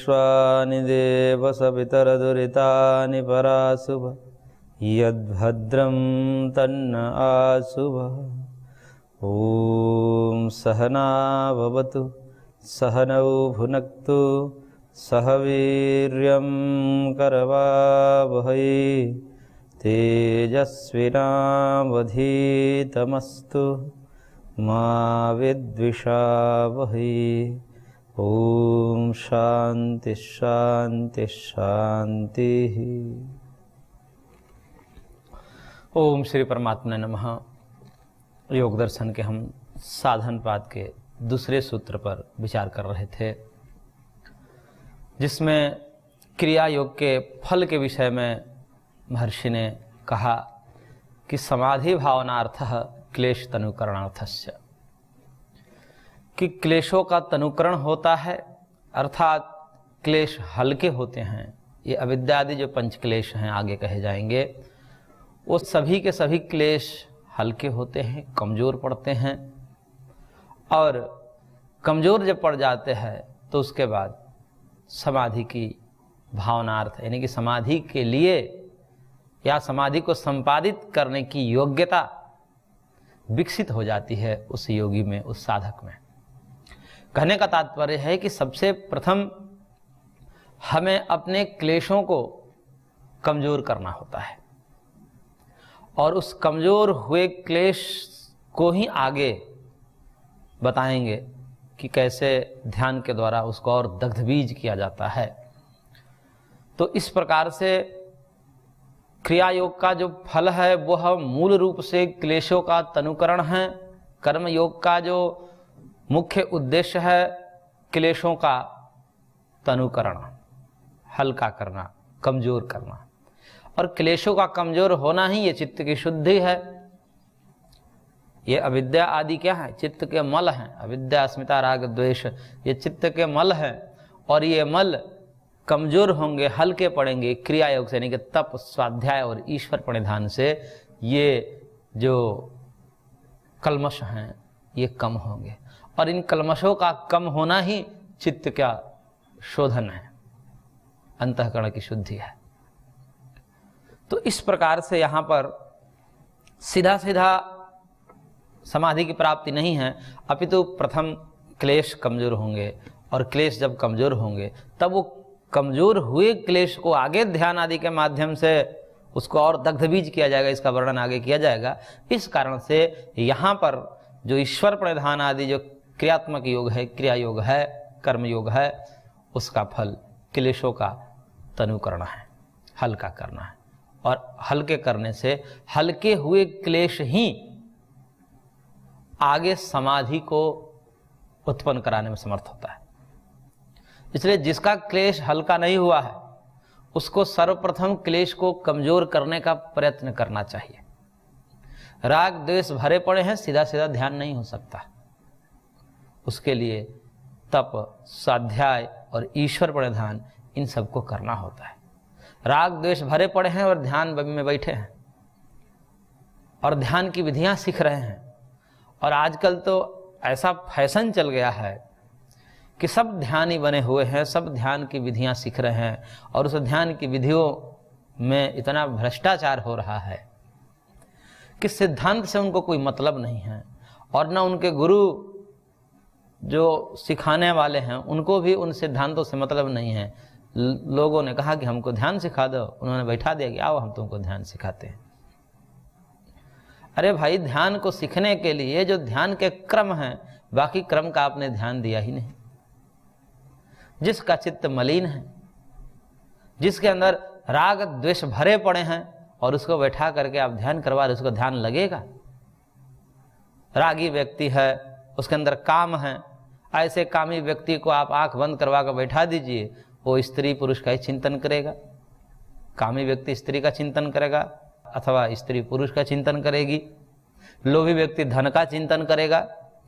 विश्वानि देव सवितरदुरितानि पराशुभ यद्भद्रं तन्न आशुभः। ॐ सहना भवतु सहनौ भुनक्तु सह वीर्यं करवावहै तेजस्विनावधीतमस्तु मा विद्विषावहै। ओम शांति शांति शांति। ओम श्री परमात्मा नमः। योग दर्शन के हम साधन पाद के दूसरे सूत्र पर विचार कर रहे थे, जिसमें क्रिया योग के फल के विषय में महर्षि ने कहा कि समाधि भावनार्थः क्लेश तनुकरणार्थस्य, कि क्लेशों का तनुकरण होता है, अर्थात क्लेश हल्के होते हैं। ये अविद्या आदि जो पंच क्लेश हैं आगे कहे जाएंगे, वो सभी के सभी क्लेश हल्के होते हैं, कमज़ोर पड़ते हैं। और कमज़ोर जब पड़ जाते हैं तो उसके बाद समाधि की भावनार्थ यानी कि समाधि के लिए या समाधि को संपादित करने की योग्यता विकसित हो जाती है उस योगी में, उस साधक में। कहने का तात्पर्य है कि सबसे प्रथम हमें अपने क्लेशों को कमज़ोर करना होता है और उस कमज़ोर हुए क्लेश को ही आगे बताएंगे कि कैसे ध्यान के द्वारा उसको और दग्धबीज किया जाता है। तो इस प्रकार से क्रिया योग का जो फल है वह मूल रूप से क्लेशों का तनुकरण है। कर्म योग का जो मुख्य उद्देश्य है क्लेशों का तनुकरण, हल्का करना, कमज़ोर करना। और क्लेशों का कमज़ोर होना ही ये चित्त की शुद्धि है। ये अविद्या आदि क्या है? चित्त के मल हैं। अविद्या, अस्मिता, राग, द्वेष, ये चित्त के मल हैं। और ये मल कमज़ोर होंगे, हल्के पड़ेंगे क्रिया योग से, यानी कि तप, स्वाध्याय और ईश्वर प्रणिधान से ये जो कल्मश हैं ये कम होंगे। और इन कल्मशों का कम होना ही चित्त का शोधन है, अंतःकरण की शुद्धि है। तो इस प्रकार से यहाँ पर सीधा सीधा समाधि की प्राप्ति नहीं है, अपितु प्रथम क्लेश कमज़ोर होंगे। और क्लेश जब कमज़ोर होंगे तब वो कमज़ोर हुए क्लेश को आगे ध्यान आदि के माध्यम से उसको और दग्धबीज किया जाएगा। इसका वर्णन आगे किया जाएगा। इस कारण से यहाँ पर जो ईश्वर प्रणिधान आदि जो क्रियात्मक योग है, क्रिया योग है, कर्म योग है, उसका फल क्लेशों का तनु करना है, हल्का करना है। और हल्के करने से हल्के हुए क्लेश ही आगे समाधि को उत्पन्न कराने में समर्थ होता है। इसलिए जिसका क्लेश हल्का नहीं हुआ है उसको सर्वप्रथम क्लेश को कमजोर करने का प्रयत्न करना चाहिए। राग द्वेष भरे पड़े हैं, सीधा सीधा ध्यान नहीं हो सकता। उसके लिए तप, स्वाध्याय और ईश्वर प्रणिधान इन सबको करना होता है। राग द्वेष भरे पड़े हैं और ध्यान में बैठे हैं और ध्यान की विधियां सीख रहे हैं। और आजकल तो ऐसा फैशन चल गया है कि सब ध्यानी बने हुए हैं, सब ध्यान की विधियां सीख रहे हैं और उस ध्यान की विधियों में इतना भ्रष्टाचार हो रहा है कि सिद्धांत से उनको कोई मतलब नहीं है। और न उनके गुरु जो सिखाने वाले हैं उनको भी उन सिद्धांतों से मतलब नहीं है। लोगों ने कहा कि हमको ध्यान सिखा दो, उन्होंने बैठा दिया कि आओ हम तुमको ध्यान सिखाते हैं। अरे भाई, ध्यान को सीखने के लिए जो ध्यान के क्रम हैं, बाकी क्रम का आपने ध्यान दिया ही नहीं। जिसका चित्त मलिन है, जिसके अंदर राग द्वेष भरे पड़े हैं और उसको बैठा करके आप ध्यान करवा रहे, उसको ध्यान लगेगा? रागी व्यक्ति है, उसके अंदर काम है, ऐसे कामी व्यक्ति को आप आंख बंद करवा कर बैठा दीजिए, वो स्त्री पुरुष का ही चिंतन करेगा। कामी व्यक्ति स्त्री का चिंतन करेगा अथवा स्त्री पुरुष का चिंतन करेगी। लोभी व्यक्ति धन का चिंतन करेगा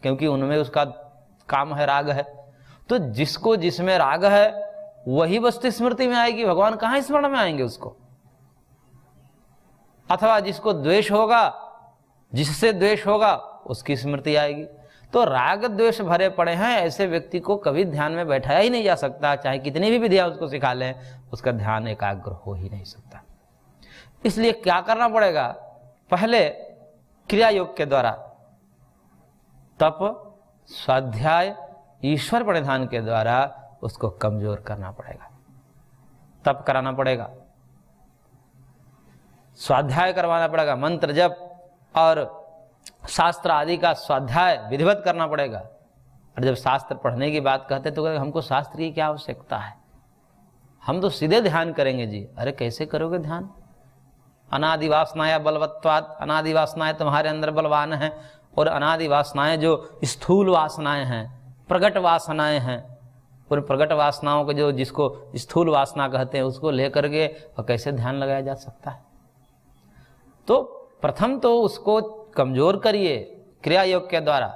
क्योंकि उनमें उसका काम है, राग है। तो जिसको जिसमें राग है वही वस्तु स्मृति में आएगी, भगवान कहाँ स्मरण में आएंगे उसको। अथवा जिसको द्वेष होगा, जिससे द्वेष होगा उसकी स्मृति आएगी। तो राग द्वेष भरे पड़े हैं ऐसे व्यक्ति को कभी ध्यान में बैठाया ही नहीं जा सकता, चाहे कितनी भी विधियां उसको सिखा लें, उसका ध्यान एकाग्र हो ही नहीं सकता। इसलिए क्या करना पड़ेगा, पहले क्रिया योग के द्वारा तप, स्वाध्याय, ईश्वर प्रणिधान के द्वारा उसको कमजोर करना पड़ेगा। तप कराना पड़ेगा, स्वाध्याय करवाना पड़ेगा, मंत्र जप और शास्त्र आदि का स्वाध्याय विधिवत करना पड़ेगा। और जब शास्त्र पढ़ने की बात कहते तो हमको शास्त्र की क्या आवश्यकता है, हम तो सीधे ध्यान करेंगे जी। अरे कैसे करोगे ध्यान, अनादि वासनाएं बलवत्वात्, अनादि वासनाएं तुम्हारे अंदर बलवान हैं, और अनादि वासनाएं जो स्थूल वासनाएं हैं, प्रगट वासनाएं हैं, और प्रगट वासनाओं को जो जिसको स्थूल वासना कहते हैं उसको लेकर के और कैसे ध्यान लगाया जा सकता है। तो प्रथम तो उसको कमजोर करिए क्रिया योग के द्वारा।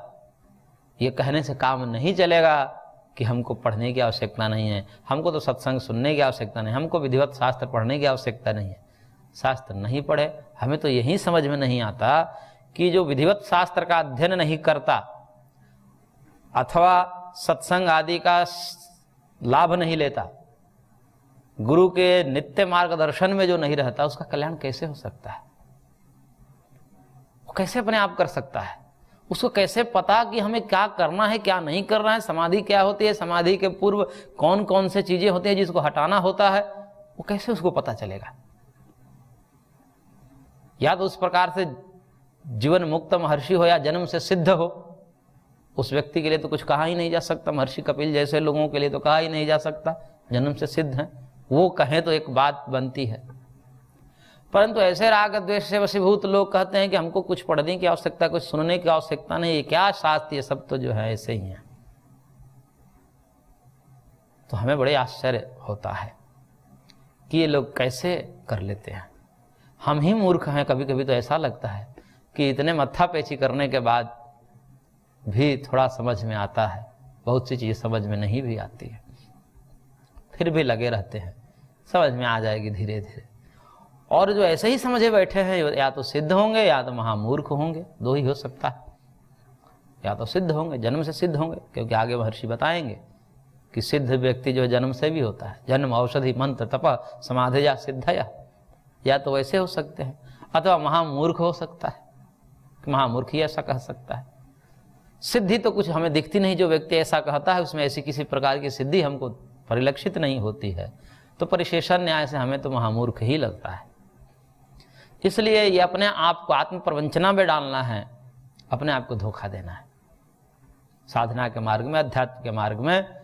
ये कहने से काम नहीं चलेगा कि हमको पढ़ने की आवश्यकता नहीं है, हमको तो सत्संग सुनने की आवश्यकता नहीं, हमको विधिवत शास्त्र पढ़ने की आवश्यकता नहीं है। शास्त्र नहीं पढ़े, हमें तो यही समझ में नहीं आता कि जो विधिवत शास्त्र का अध्ययन नहीं करता अथवा सत्संग आदि का लाभ नहीं लेता, गुरु के नित्य मार्गदर्शन में जो नहीं रहता, उसका कल्याण कैसे हो सकता है, वो कैसे अपने आप कर सकता है, उसको कैसे पता कि हमें क्या करना है क्या नहीं करना है, समाधि क्या होती है, समाधि के पूर्व कौन कौन से चीजें होती हैं जिसको हटाना होता है, वो कैसे उसको पता चलेगा। या तो उस प्रकार से जीवन मुक्त महर्षि हो या जन्म से सिद्ध हो, उस व्यक्ति के लिए तो कुछ कहा ही नहीं जा सकता। महर्षि कपिल जैसे लोगों के लिए तो कहा ही नहीं जा सकता, जन्म से सिद्ध हैं, वो कहें तो एक बात बनती है। परंतु ऐसे राग द्वेष से वशीभूत लोग कहते हैं कि हमको कुछ पढ़ने की आवश्यकता, कुछ सुनने की आवश्यकता नहीं, ये क्या शास्त्र, ये सब तो जो है ऐसे ही है। तो हमें बड़े आश्चर्य होता है कि ये लोग कैसे कर लेते हैं। हम ही मूर्ख हैं, कभी कभी तो ऐसा लगता है कि इतने मत्था पेची करने के बाद भी थोड़ा समझ में आता है, बहुत सी चीज़ें समझ में नहीं भी आती है, फिर भी लगे रहते हैं, समझ में आ जाएगी धीरे धीरे। और जो ऐसे ही समझे बैठे हैं या तो सिद्ध होंगे या तो महामूर्ख होंगे, दो ही हो सकता है। या तो सिद्ध होंगे, जन्म से सिद्ध होंगे, क्योंकि आगे महर्षि बताएंगे कि सिद्ध व्यक्ति जो जन्म से भी होता है, जन्म औषधि मंत्र तप समाधि या सिद्धया, या तो वैसे हो सकते हैं, अथवा महामूर्ख हो सकता है कि महामूर्ख ही ऐसा कह सकता है। सिद्धि तो कुछ हमें दिखती नहीं, जो व्यक्ति ऐसा कहता है उसमें ऐसी किसी प्रकार की सिद्धि हमको परिलक्षित नहीं होती है, तो परिशेषण न्याय से हमें तो महामूर्ख ही लगता है। इसलिए ये अपने आप को आत्म प्रवंचना में डालना है, अपने आप को धोखा देना है। साधना के मार्ग में, अध्यात्म के मार्ग में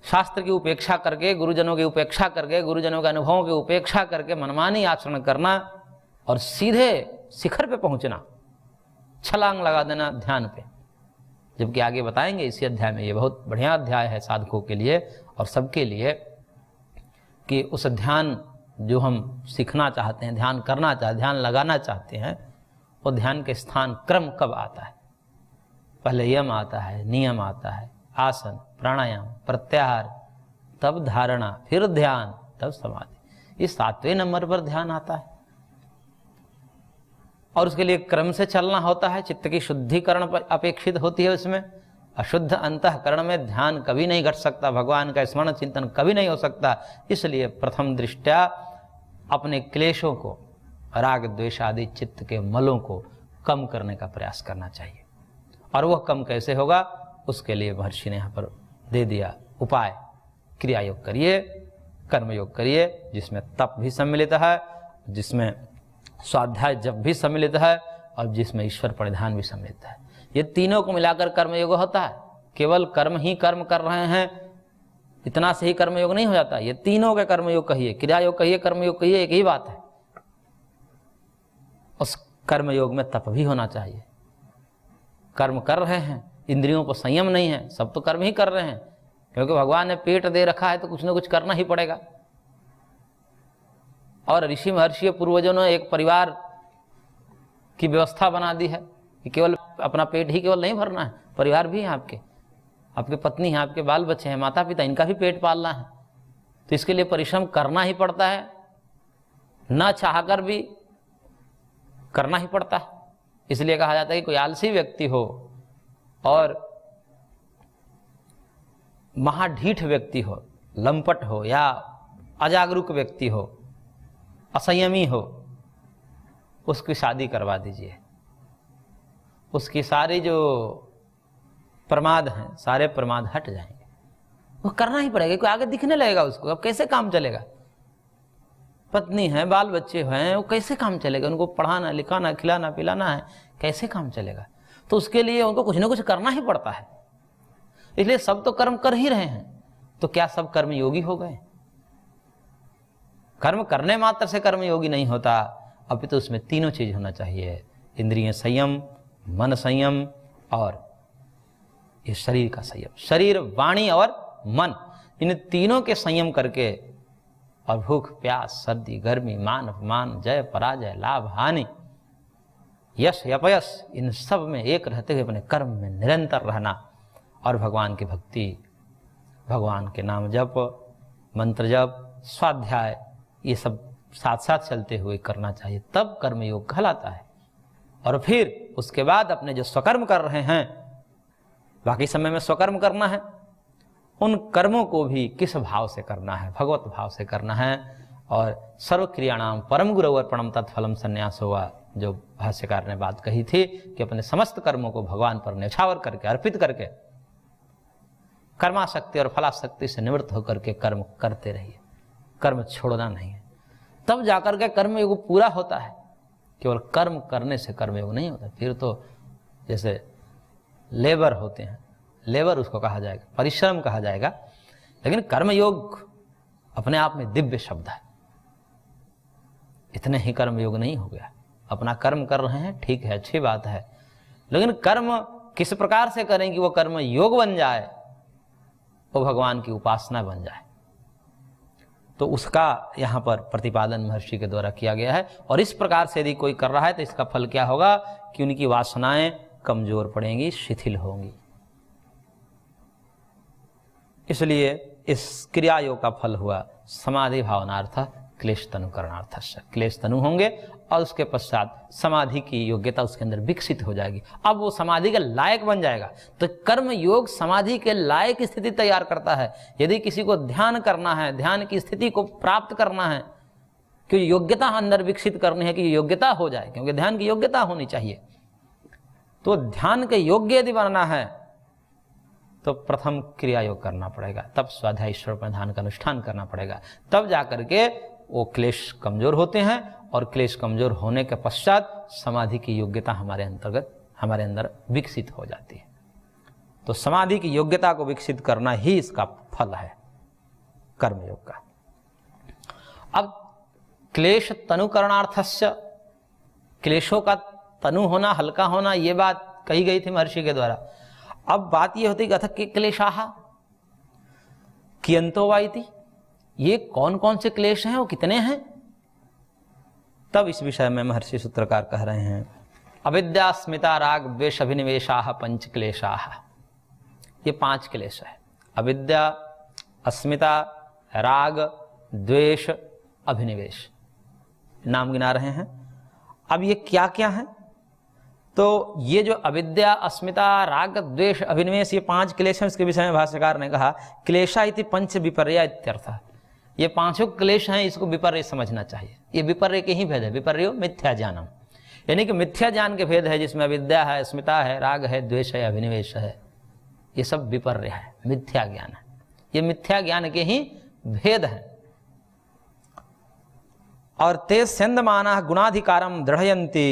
शास्त्र की उपेक्षा करके, गुरुजनों की उपेक्षा करके, गुरुजनों के अनुभवों की उपेक्षा करके मनमानी आचरण करना और सीधे शिखर पे पहुंचना, छलांग लगा देना ध्यान पे। जबकि आगे बताएंगे इसी अध्याय में, ये बहुत बढ़िया अध्याय है साधकों के लिए और सबके लिए, कि उस ध्यान जो हम सीखना चाहते हैं, ध्यान करना चाहते, ध्यान लगाना चाहते हैं, वो ध्यान के स्थान क्रम कब आता है। पहले यम आता है, नियम आता है, आसन, प्राणायाम, प्रत्याहार, तब धारणा, फिर ध्यान, तब समाधि। इस 7वें नंबर पर ध्यान आता है और उसके लिए क्रम से चलना होता है। चित्त की शुद्धिकरण अपेक्षित होती है उसमें। अशुद्ध अंतःकरण में ध्यान कभी नहीं घट सकता, भगवान का स्मरण चिंतन कभी नहीं हो सकता। इसलिए प्रथम दृष्टया अपने क्लेशों को, राग द्वेष आदि चित्त के मलों को कम करने का प्रयास करना चाहिए। और वह कम कैसे होगा, उसके लिए महर्षि ने यहाँ पर दे दिया उपाय। क्रिया योग करिए, कर्म योग करिए, जिसमें तप भी सम्मिलित है, जिसमें स्वाध्याय जप भी सम्मिलित है और जिसमें ईश्वर परिधान भी सम्मिलित है। ये तीनों को मिलाकर कर्मयोग होता है। केवल कर्म ही कर्म कर रहे हैं इतना से ही कर्मयोग नहीं हो जाता। ये तीनों के कर्मयोग कहिए, क्रिया योग कहिए, कर्मयोग कहिए, एक ही बात है। उस कर्मयोग में तप भी होना चाहिए। कर्म कर रहे हैं, इंद्रियों पर संयम नहीं है, सब तो कर्म ही कर रहे हैं, क्योंकि भगवान ने पेट दे रखा है तो कुछ ना कुछ करना ही पड़ेगा। और ऋषि महर्षि पूर्वजों ने एक परिवार की व्यवस्था बना दी है कि केवल अपना पेट ही केवल नहीं भरना है, परिवार भी है आपके, आपके पत्नी है, आपके बाल बच्चे हैं, माता पिता, इनका भी पेट पालना है। तो इसके लिए परिश्रम करना ही पड़ता है, ना चाहकर भी करना ही पड़ता है। इसलिए कहा जाता है कि कोई आलसी व्यक्ति हो और महाढीठ व्यक्ति हो, लंपट हो या अजागरूक व्यक्ति हो, असंयमी हो, उसकी शादी करवा दीजिए। उसकी सारी जो प्रमाद हैं, सारे प्रमाद हट जाएंगे। वो करना ही पड़ेगा, कोई आगे दिखने लगेगा उसको। अब कैसे काम चलेगा? पत्नी है, बाल बच्चे हैं, वो कैसे काम चलेगा? उनको पढ़ाना लिखाना खिलाना पिलाना है, कैसे काम चलेगा? तो उसके लिए उनको कुछ ना कुछ करना ही पड़ता है। इसलिए सब तो कर्म कर ही रहे हैं, तो क्या सब कर्म योगी हो गए? कर्म करने मात्र से कर्म योगी नहीं होता, अभी तो उसमें तीनों चीज होना चाहिए। इंद्रिय संयम, मन संयम और ये शरीर का संयम। शरीर, वाणी और मन, इन तीनों के संयम करके, और भूख प्यास, सर्दी गर्मी, मान अपमान, जय पराजय, लाभ हानि, यश अपयश, इन सब में एक रहते हुए अपने कर्म में निरंतर रहना और भगवान की भक्ति, भगवान के नाम जप, मंत्र जप, स्वाध्याय, ये सब साथ साथ चलते हुए करना चाहिए, तब कर्मयोग कहलाता है। और फिर उसके बाद अपने जो स्वकर्म कर रहे हैं, बाकी समय में स्वकर्म करना है, उन कर्मों को भी किस भाव से करना है? भगवत भाव से करना है। और सर्व क्रियाणाम परम गुरु अर्पणम तत्फलम संन्यास हुआ, जो भाष्यकार ने बात कही थी कि अपने समस्त कर्मों को भगवान पर न्यौछावर करके, अर्पित करके, कर्माशक्ति और फलाशक्ति से निवृत्त होकर के कर्म करते रहिए, कर्म छोड़ना नहीं है। तब जाकर के कर्मयोग पूरा होता है। केवल कर्म करने से कर्मयोग नहीं होता। फिर तो जैसे लेबर होते हैं, लेबर उसको कहा जाएगा, परिश्रम कहा जाएगा। लेकिन कर्मयोग अपने आप में दिव्य शब्द है। इतने ही कर्मयोग नहीं हो गया। अपना कर्म कर रहे हैं, ठीक है, अच्छी बात है, लेकिन कर्म किस प्रकार से करें कि वो कर्म योग बन जाए, वो भगवान की उपासना बन जाए। तो उसका यहाँ पर प्रतिपादन महर्षि के द्वारा किया गया है। और इस प्रकार से यदि कोई कर रहा है तो इसका फल क्या होगा कि उनकी वासनाएं कमजोर पड़ेंगी, शिथिल होंगी। इसलिए इस क्रिया योग का फल हुआ समाधि भावनार्थ क्लेश तनु करणार्थ। क्लेश तनु होंगे और उसके पश्चात समाधि की योग्यता उसके अंदर विकसित हो जाएगी। अब वो समाधि के लायक बन जाएगा। तो कर्म योग समाधि के लायक स्थिति तैयार करता है। यदि किसी को ध्यान करना है, ध्यान की स्थिति को प्राप्त करना है, कि योग्यता अंदर विकसित करनी है कि योग्यता हो जाए, क्योंकि ध्यान की योग्यता होनी चाहिए। तो ध्यान के योग्य यदि बनना है तो प्रथम क्रिया योग करना पड़ेगा, तब स्वाध्याय ईश्वर प्रधान का अनुष्ठान करना पड़ेगा, तब जाकर के वो क्लेश कमजोर होते हैं। और क्लेश कमजोर होने के पश्चात समाधि की योग्यता हमारे अंदर विकसित हो जाती है। तो समाधि की योग्यता को विकसित करना ही इसका फल है कर्मयोग का। अब क्लेश तनुकरणार्थस्य, क्लेशों का तनु होना, हल्का होना, ये बात कही गई थी महर्षि के द्वारा। अब बात ये होती कि अथ क्लेशाः कियंतो वा इति, ये कौन कौन से क्लेश हैं, वो कितने हैं? तब इस विषय में महर्षि सूत्रकार कह रहे हैं, अविद्या अस्मिता राग द्वेष अभिनिवेशाः पंच क्लेशाः। ये 5 क्लेश है। अविद्या, अस्मिता, राग, द्वेष, अभिनिवेश, नाम गिना रहे हैं। अब ये क्या क्या है? तो ये जो अविद्या, अस्मिता, राग, द्वेष, अभिनिवेश, ये 5 क्लेश हैं। इसके विषय में भाष्यकार ने कहा क्लेशा इति पंच विपर्य इत्यर्थ। ये 5 क्लेश हैं, इसको विपर्य समझना चाहिए। ये विपर्य के ही भेद है। विपर्यो मिथ्या ज्ञानम, यानी कि मिथ्या ज्ञान के भेद है, जिसमें अविद्या है, अस्मिता है, राग है, द्वेष है, अभिनिवेश है। ये सब विपर्य है, मिथ्या ज्ञान है। ये मिथ्या ज्ञान के ही भेद हैं। और ते स्यंदमाना गुणाधिकारम दृढ़यन्ति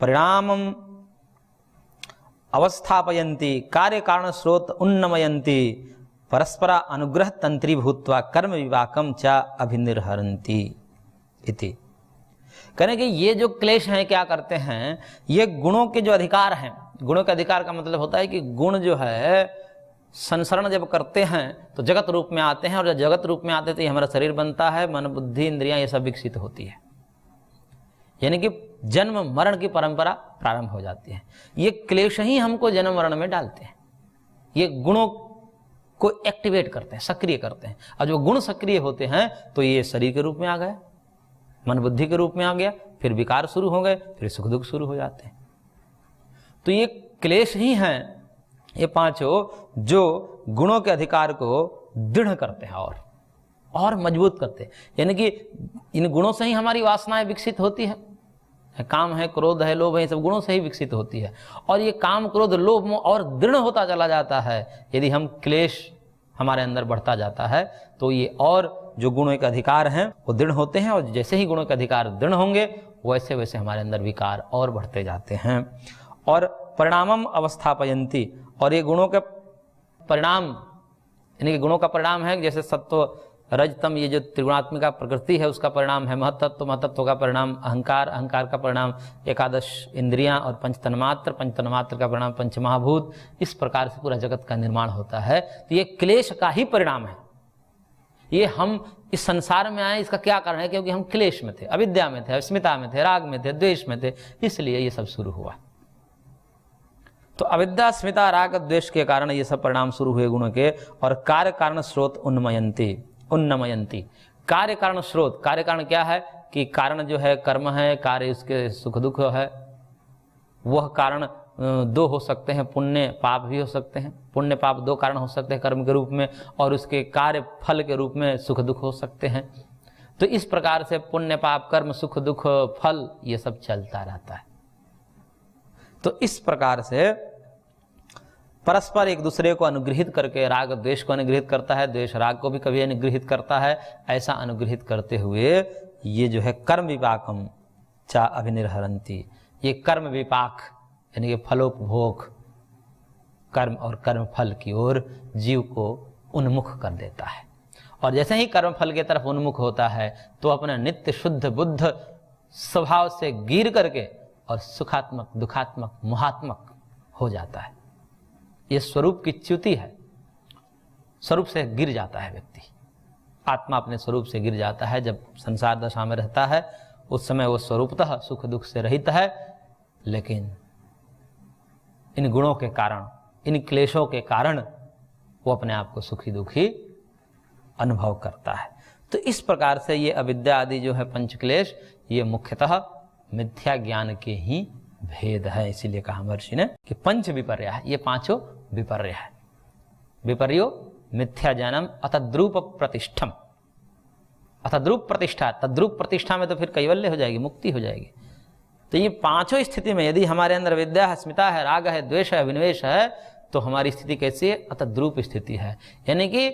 परिणामम अवस्थापयन्ति कार्य कारण स्रोत उन्नमयन्ति परस्परा अनुग्रह तंत्री भूत्वा कर्म विवाकम च अभिनिर्हरन्ति इति। कहने कि ये जो क्लेश हैं क्या करते हैं, ये गुणों के जो अधिकार हैं। गुणों के अधिकार का मतलब होता है कि गुण जो है संसरण जब करते हैं तो जगत रूप में आते हैं, और जब जगत रूप में आते हैं तो ये हमारा शरीर बनता है, मन बुद्धि इंद्रियां ये सब विकसित होती है, यानी कि जन्म मरण की परंपरा प्रारंभ हो जाती है। ये क्लेश ही हमको जन्म मरण में डालते हैं। ये गुणों को एक्टिवेट करते हैं, सक्रिय करते हैं। और जो गुण सक्रिय होते हैं तो ये शरीर के रूप में आ गए, मन बुद्धि के रूप में आ गया, फिर विकार शुरू हो गए, फिर सुख दुख शुरू हो जाते हैं। तो ये क्लेश ही हैं ये पांचों जो गुणों के अधिकार को दृढ़ करते हैं और मजबूत करते हैं। यानी कि इन गुणों से ही हमारी वासनाएं विकसित होती है। काम है, क्रोध है, लोभ है, ये सब गुणों से ही विकसित होती है। और ये काम, क्रोध, लोभ, मोह और दृढ़ होता चला जाता है। यदि हम क्लेश हमारे अंदर बढ़ता जाता है तो ये और जो गुणों के अधिकार हैं वो दृढ़ होते हैं, और जैसे ही गुणों के अधिकार दृढ़ होंगे वैसे वैसे हमारे अंदर विकार और बढ़ते जाते हैं। और परिणामम अवस्थापयंती, और ये गुणों के परिणाम, यानी कि गुणों का परिणाम है जैसे सत्व, रजतम, ये जो त्रिगुणात्मिका प्रकृति है उसका परिणाम है महत्त्व, महत्त्व का परिणाम अहंकार, अहंकार का परिणाम एकादश इंद्रियां और पंचतन्मात्र, पंचतन्मात्र का परिणाम पंचमहाभूत। इस प्रकार से पूरा जगत का निर्माण होता है। तो ये क्लेश का ही परिणाम है। ये हम इस संसार में आए इसका क्या कारण है? क्योंकि हम क्लेश में थे, अविद्या में थे, अस्मिता में थे, राग में थे, द्वेष में थे, इसलिए ये सब शुरू हुआ। तो अविद्या, अस्मिता, राग, द्वेष के कारण ये सब परिणाम शुरू हुए गुणों के। और कार्य कारण स्रोत उन्नमयंती। कार्य कारण स्रोत, कार्य कारण क्या है कि कारण जो है कर्म है, कार्य उसके सुख दुख है। वह कारण दो हो सकते हैं, पुण्य पाप भी हो सकते हैं। पुण्य पाप दो कारण हो सकते हैं कर्म के रूप में, और उसके कार्य फल के रूप में सुख दुख हो सकते हैं। तो इस प्रकार से पुण्य पाप कर्म सुख दुख फल ये सब चलता रहता है। तो इस प्रकार से परस्पर एक दूसरे को अनुग्रहित करके, राग द्वेष को अनुग्रहित करता है, द्वेष राग को भी कभी अनुग्रहित करता है। ऐसा अनुग्रहित करते हुए ये जो है कर्म विपाकम चा अभिनिर्हरंती, ये कर्म विपाक यानी कि फलोपभोग, कर्म और कर्म फल की ओर जीव को उन्मुख कर देता है। और जैसे ही कर्म फल की तरफ उन्मुख होता है तो अपना नित्य शुद्ध बुद्ध स्वभाव से गिर करके और सुखात्मक, दुखात्मक, मोहात्मक हो जाता है। ये स्वरूप की च्युति है। स्वरूप से गिर जाता है व्यक्ति, आत्मा अपने स्वरूप से गिर जाता है। जब संसार दशा में रहता है उस समय वो स्वरूपतः सुख दुख से रहित है, लेकिन इन गुणों के कारण, इन क्लेशों के कारण वो अपने आप को सुखी दुखी अनुभव करता है। तो इस प्रकार से ये अविद्या आदि जो है पंच क्लेश, ये मुख्यतः मिथ्या ज्ञान के ही भेद है। इसीलिए कहा महर्षि ने कि पंच विपर्य है, ये पांचों विपर्य है। विपर्यो मिथ्या ज्ञानम अतद्रूप प्रतिष्ठम, अतद्रूप प्रतिष्ठा, तद्रूप प्रतिष्ठा में तो फिर कैवल्य हो जाएगी, मुक्ति हो जाएगी। तो ये पांचों स्थिति में यदि हमारे अंदर विद्या है, अस्मिता है, राग है, द्वेष है, अभिनिवेश है, तो हमारी स्थिति कैसी है? अतद्रूप स्थिति है। यानी कि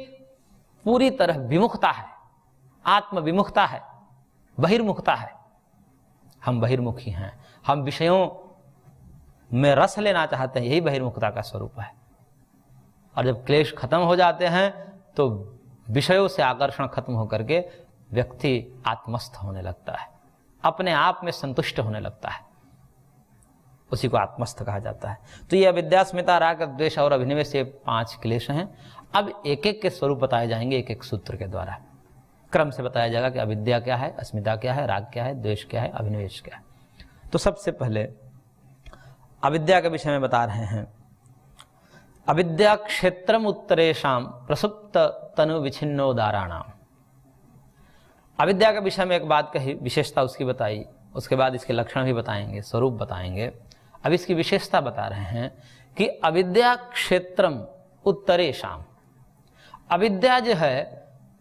पूरी तरह विमुखता है, आत्म विमुखता है, बहिर्मुखता है। हम बहिर्मुखी हैं, हम विषयों में रस लेना चाहते हैं, यही बहिर्मुखता का स्वरूप है। और जब क्लेश खत्म हो जाते हैं तो विषयों से आकर्षण खत्म होकर के व्यक्ति आत्मस्थ होने लगता है, अपने आप में संतुष्ट होने लगता है, उसी को आत्मस्थ कहा जाता है। तो ये अविद्या, अस्मिता, राग, द्वेष और अभिनिवेश, ये पांच क्लेश हैं। अब एक एक के स्वरूप बताए जाएंगे एक एक सूत्र के द्वारा। क्रम से बताया जाएगा कि अविद्या क्या है, अस्मिता क्या है, राग क्या है, द्वेष क्या है, अभिनिवेश क्या है। तो सबसे पहले अविद्या के विषय में बता रहे हैं। अविद्या क्षेत्रम उत्तरेशाम प्रसुप्त तनु विच्छिन्नोदाराणाम। अविद्या के विषय में एक बात कही, विशेषता उसकी बताई, उसके बाद इसके लक्षण भी बताएंगे, स्वरूप बताएंगे। अब इसकी विशेषता बता रहे हैं कि अविद्या क्षेत्रम उत्तरेशाम। अविद्या जो है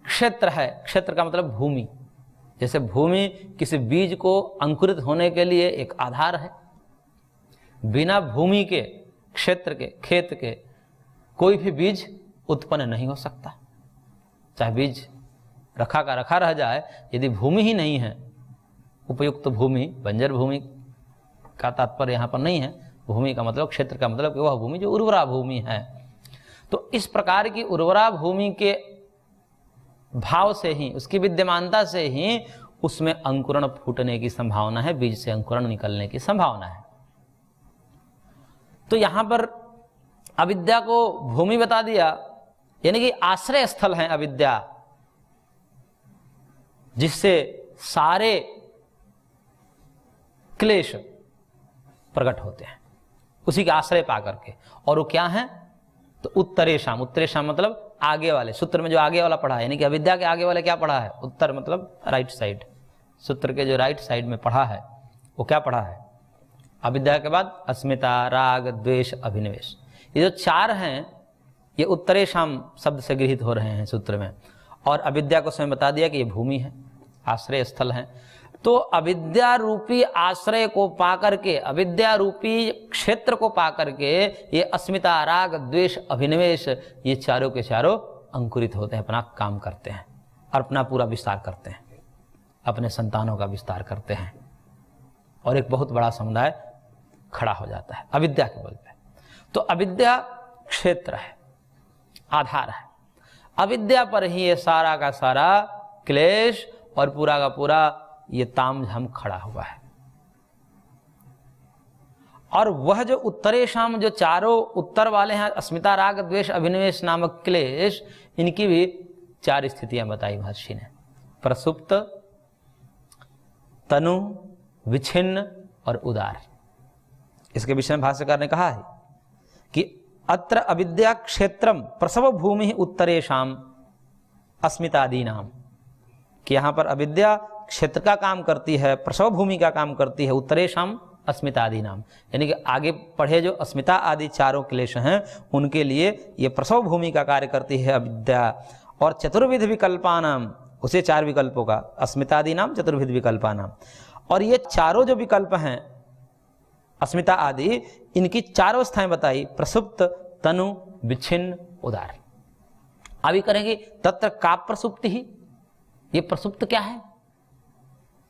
क्षेत्र है, क्षेत्र का मतलब भूमि। जैसे भूमि किसी बीज को अंकुरित होने के लिए एक आधार है, बिना भूमि के, क्षेत्र के, खेत के कोई भी बीज उत्पन्न नहीं हो सकता। चाहे बीज रखा का रखा रह जाए, यदि भूमि ही नहीं है, उपयुक्त भूमि, बंजर भूमि का तात्पर्य यहाँ पर नहीं है। भूमि का मतलब, क्षेत्र का मतलब कि वह भूमि जो उर्वरा भूमि है। तो इस प्रकार की उर्वरा भूमि के भाव से ही, उसकी विद्यमानता से ही उसमें अंकुरण फूटने की संभावना है, बीज से अंकुरण निकलने की संभावना है। तो यहां पर अविद्या को भूमि बता दिया, यानी कि आश्रय स्थल है अविद्या, जिससे सारे क्लेश प्रकट होते हैं, उसी के आश्रय पा करके। और वो क्या है? तो उत्तरेशाम, उत्तरेशाम मतलब आगे वाले। सूत्र में जो आगे वाला पढ़ा है, यानी कि अविद्या के आगे वाले क्या पढ़ा है? उत्तर मतलब राइट साइड। सूत्र के जो राइट साइड में पढ़ा है वो क्या पढ़ा है? अविद्या के बाद अस्मिता, राग, द्वेष, अभिनिवेश, ये जो चार हैं ये उत्तरेशाम शब्द से गृहीत हो रहे हैं सूत्र में, और अविद्या को स्वयं बता दिया कि ये भूमि है, आश्रय स्थल है। तो अविद्या रूपी आश्रय को पाकर के, अविद्या रूपी क्षेत्र को पाकर के ये अस्मिता, राग, द्वेष, अभिनिवेश, ये चारों के चारों अंकुरित होते हैं, अपना काम करते हैं और अपना पूरा विस्तार करते हैं, अपने संतानों का विस्तार करते हैं, और एक बहुत बड़ा समुदाय खड़ा हो जाता है अविद्या के बल पे। तो अविद्या क्षेत्र है, आधार है। अविद्या पर ही ये सारा का सारा क्लेश और पूरा का पूरा ये तामझाम खड़ा हुआ है। और वह जो उत्तरेशाम, जो चारों उत्तर वाले हैं, अस्मिता, राग, द्वेष, अभिनिवेश नामक क्लेश, इनकी भी चार स्थितियां बताई महर्षि ने, प्रसुप्त, तनु, विच्छिन्न और उदार। इसके विषय में भाष्यकार ने कहा है कि अत्र अविद्या क्षेत्रम प्रसव भूमि उत्तरेशाम अस्मितादि नाम, कि यहां पर अविद्या क्षेत्र का काम करती है, प्रसव भूमि का काम करती है, उत्तरेशाम अस्मितादि नाम, यानी कि आगे पढ़े जो अस्मिता आदि चारों क्लेश हैं उनके लिए ये प्रसव भूमि का कार्य करती है अविद्या। और चतुर्विध विकल्पानाम, उसे चार विकल्पों का, अस्मितादि नाम, चतुर्विध विकल्पानाम, और ये चारों जो विकल्प हैं अस्मिता आदि, इनकी चार अवस्थाएं बताई, प्रसुप्त, तनु, विच्छिन्न, उदार। अभी करेंगे तत्र का प्रसुप्ति ही, ये प्रसुप्त क्या है,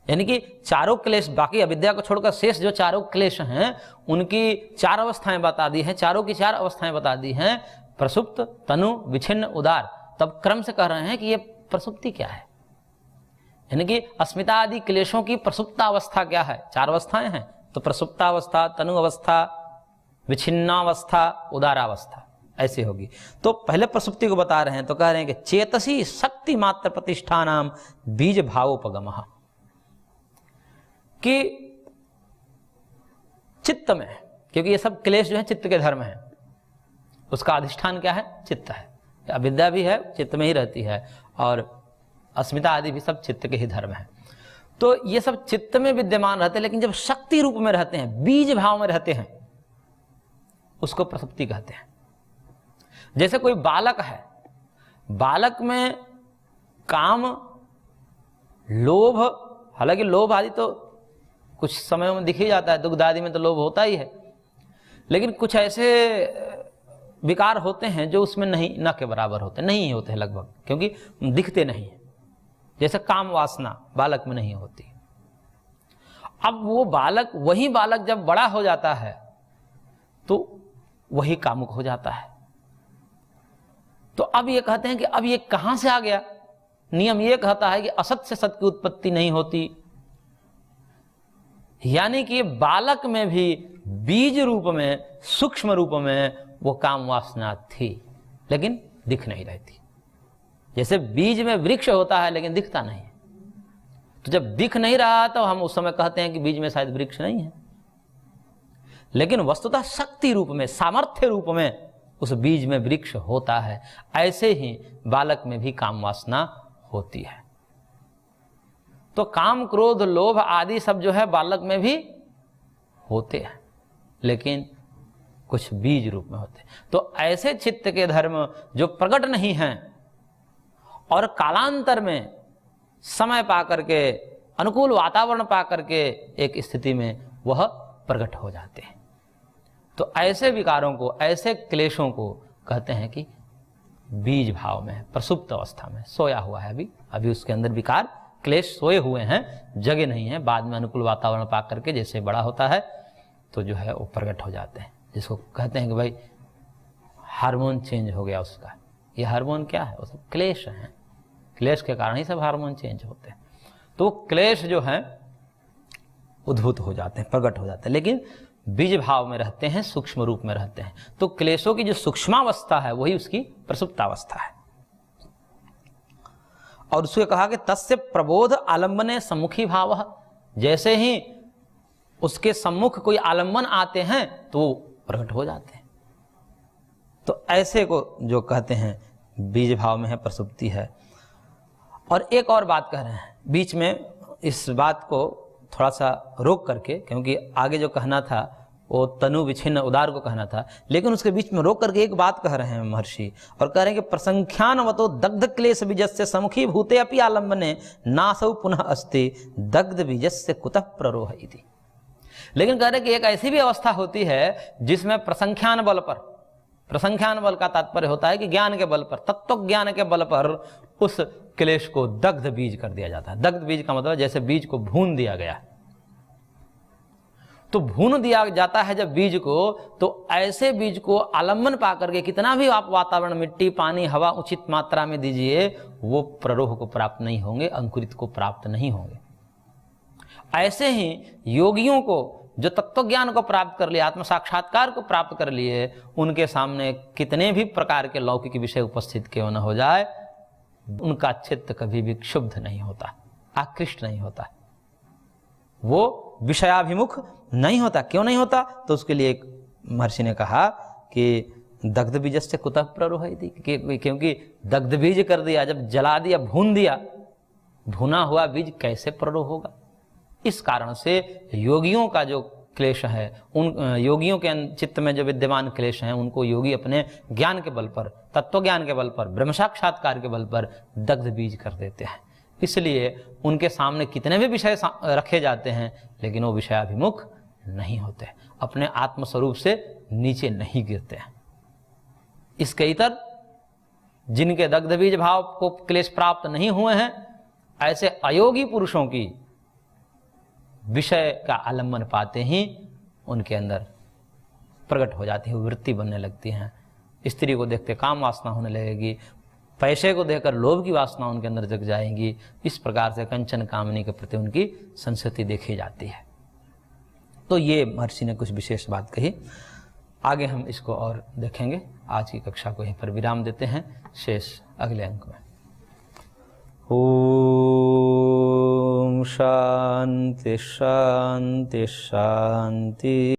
यानी कि चारों क्लेश, बाकी अविद्या को छोड़कर शेष जो चारों क्लेश हैं उनकी चार अवस्थाएं बता दी हैं, चारों की चार अवस्थाएं बता दी हैं, प्रसुप्त, तनु, विच्छिन्न, उदार। तब क्रम से कह रहे हैं कि ये प्रसुप्ति क्या है, यानी कि अस्मिता आदि क्लेशों की प्रसुप्तावस्था क्या है। चार अवस्थाएं हैं, तो प्रसुप्तावस्था, तनु अवस्था, विच्छिन्नावस्था, उदारावस्था, ऐसी होगी। तो पहले प्रसुप्ति को बता रहे हैं, तो कह रहे हैं कि चेतसी शक्ति मात्र प्रतिष्ठानाम बीज भावोपगमः, कि चित्त में, क्योंकि ये सब क्लेश जो है चित्त के धर्म है, उसका अधिष्ठान क्या है, चित्त है। अविद्या भी है, चित्त में ही रहती है, और अस्मिता आदि भी सब चित्त के ही धर्म है। तो ये सब चित्त में विद्यमान रहते हैं, लेकिन जब शक्ति रूप में रहते हैं, बीज भाव में रहते हैं, उसको प्रसुप्ति कहते हैं। जैसे कोई बालक है, बालक में काम, लोभ, हालांकि लोभ आदि तो कुछ समय में दिख ही जाता है, दुग्ध आदि में तो लोभ होता ही है, लेकिन कुछ ऐसे विकार होते हैं जो उसमें नहीं, न के बराबर होते, नहीं होते हैं लगभग, क्योंकि दिखते नहीं है। जैसे काम वासना बालक में नहीं होती। अब वो बालक, वही बालक जब बड़ा हो जाता है तो वही कामुक हो जाता है। तो अब ये कहते हैं कि अब ये कहां से आ गया। नियम ये कहता है कि असत से सत की उत्पत्ति नहीं होती, यानी कि बालक में भी बीज रूप में, सूक्ष्म रूप में वो काम वासना थी, लेकिन दिख नहीं रहती। जैसे बीज में वृक्ष होता है लेकिन दिखता नहीं है, तो जब दिख नहीं रहा तो हम उस समय कहते हैं कि बीज में शायद वृक्ष नहीं है, लेकिन वस्तुतः शक्ति रूप में, सामर्थ्य रूप में उस बीज में वृक्ष होता है। ऐसे ही बालक में भी काम वासना होती है। तो काम, क्रोध, लोभ आदि सब जो है बालक में भी होते हैं, लेकिन कुछ बीज रूप में होते हैं। तो ऐसे चित्त के धर्म जो प्रकट नहीं हैं और कालांतर में समय पा करके, अनुकूल वातावरण पा करके एक स्थिति में वह प्रकट हो जाते हैं, तो ऐसे विकारों को, ऐसे क्लेशों को कहते हैं कि बीज भाव में, प्रसुप्त अवस्था में सोया हुआ है। अभी उसके अंदर विकार, क्लेश सोए हुए हैं, जगे नहीं है। बाद में अनुकूल वातावरण पा करके जैसे बड़ा होता है तो जो है वो प्रकट हो जाते हैं, जिसको कहते हैं कि भाई हार्मोन चेंज हो गया उसका। ये हार्मोन क्या है, वो सब क्लेश हैं, क्लेश के कारण ही सब हार्मोन चेंज होते हैं। तो क्लेश जो है उद्भूत हो जाते हैं, प्रकट हो जाते हैं, लेकिन बीज भाव में रहते हैं, सूक्ष्म रूप में रहते हैं। तो क्लेशों की जो सूक्ष्मावस्था है वही उसकी प्रसुप्तावस्था है। और उसने कहा कि तस्य प्रबोध आलम्बने सम्मुखी भाव, जैसे ही उसके सम्मुख कोई आलम्बन आते हैं तो वो प्रकट हो जाते हैं। तो ऐसे को जो कहते हैं बीज भाव में है, प्रसुप्ति है। और एक और बात कह रहे हैं बीच में, इस बात को थोड़ा सा रोक करके, क्योंकि आगे जो कहना था वो तनु विच्छिन्न उदार को कहना था, लेकिन उसके बीच में रोक करके एक बात कह रहे हैं महर्षि, और कह रहे हैं कि प्रसंख्यानवतो दग्ध क्लेश बीजस्य समुखी भूते अपि आलम्बने नासौ पुनः अस्ति दग्ध बीजस्य कुतः प्ररोह इति। लेकिन कह रहे कि एक ऐसी भी अवस्था होती है जिसमें प्रसंख्यान बल पर, प्रसंख्यान बल का तात्पर्य होता है कि ज्ञान के बल पर, तत्व ज्ञान के बल पर उस क्लेश को दग्ध बीज कर दिया जाता है। दग्ध बीज का मतलब जैसे बीज को भून दिया गया, तो भून दिया जाता है जब बीज को, तो ऐसे बीज को आलम्बन पा करके कितना भी आप वातावरण, मिट्टी, पानी, हवा उचित मात्रा में दीजिए, वो प्ररोह को प्राप्त नहीं होंगे, अंकुरित को प्राप्त नहीं होंगे। ऐसे ही योगियों को जो तत्व ज्ञान को प्राप्त कर लिए, आत्म साक्षात्कार को प्राप्त कर लिए, उनके सामने कितने भी प्रकार के लौकिक विषय उपस्थित क्यों न हो जाए, उनका चित्त कभी भी क्षुब्ध नहीं होता, आकृष्ट नहीं होता, वो विषयाभिमुख नहीं होता। क्यों नहीं होता? तो उसके लिए एक महर्षि ने कहा कि दग्ध बीज से कुतः प्ररोह इति, क्योंकि दग्ध बीज कर दिया, जब जला दिया, भून दिया, भुना हुआ बीज कैसे प्ररोह होगा। इस कारण से योगियों का जो क्लेश है, उन योगियों के चित्त में जो विद्यमान क्लेश हैं, उनको योगी अपने ज्ञान के बल पर, तत्व ज्ञान के बल पर, ब्रह्म साक्षात्कार के बल पर दग्ध बीज कर देते हैं। इसलिए उनके सामने कितने भी विषय रखे जाते हैं, लेकिन वो विषयाभिमुख नहीं होते, अपने आत्मस्वरूप से नीचे नहीं गिरते हैं। इसके इतर जिनके दग्ध बीज भाव को क्लेश प्राप्त नहीं हुए हैं, ऐसे अयोगी पुरुषों की विषय का आलम्बन पाते ही उनके अंदर प्रकट हो जाती है, वृत्ति बनने लगती हैं। स्त्री को देखते काम वासना होने लगेगी, पैसे को देखकर लोभ की वासना उनके अंदर जग जाएंगी। इस प्रकार से कंचन कामनी के प्रति उनकी संस्कृति देखी जाती है। तो ये महर्षि ने कुछ विशेष बात कही, आगे हम इसको और देखेंगे। आज की कक्षा को यहीं पर विराम देते हैं, शेष अगले अंक में। ओम शांति शांति शांति।